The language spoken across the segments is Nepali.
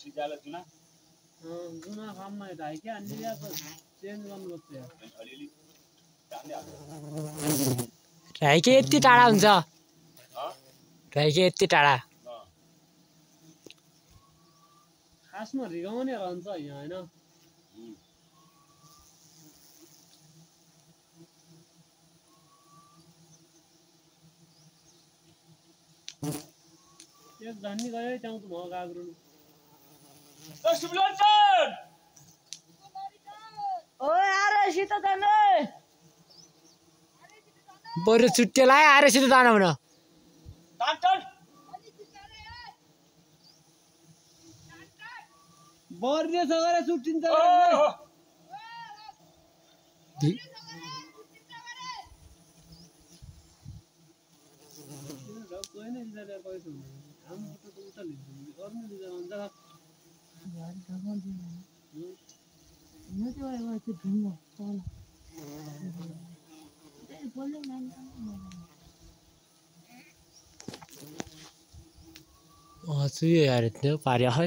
सिजाला जुना जुना काममा ढाइके अनि या त चेन्ज गर्नुपर्छ यार अलिअलि जान्दै हाल्छ ढाइके यति टाढा हुन्छ ढाइके यति टाढा खासमा रिगाउने रहन्छ यहाँ हैन एक धन्नी गयो त्यहाँ त म गाग्रुनु सुबलन्छन् ओ यार सित जाने बरु छुट्टेलाई आएर सिधै जान भन टाटन बर्ने सगरे छुट्टिन्छ कोही नै दिँदैन पैसा हुँदैन हाम्रो त उता लिन्छ गर्नु दिँदैन हुन्छ म चाहिँ अब त्यो ढुङ्गा तल बोल्दै नानी हजुर यार त्यो पार्यो है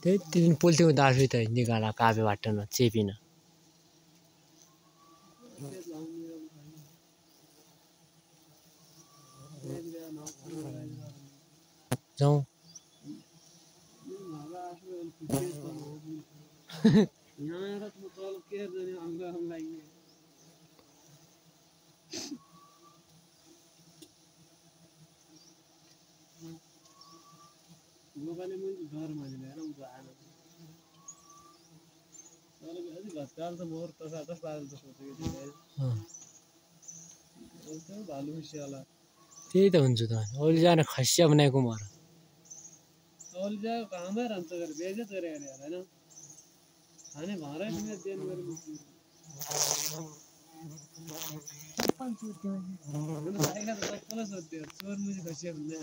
त्यही दिन पोल्थ्यौँ दाजु त निकाला काबे बाटोमा चेपिन जाउँ यहाँ त म तल के गर्ने अङ्ग लागि गोपाले मैले डर मानेर हेर उता आएन तर अलि घटकाल त मोर तसा तस पारेर त सोचेको थिएँ भालु मिसियाला त्यही त हुन्छ त अहिले जान खसिया बनाएको मर अहिले जायो कामै रहन्छ गरे बेइज्जत गरे यार हैन खाने भाँरै पनि देन गरे चप्पल चुट्यो साइका त चप्पल सोध्यो चोर मुजी खसिया भन्दै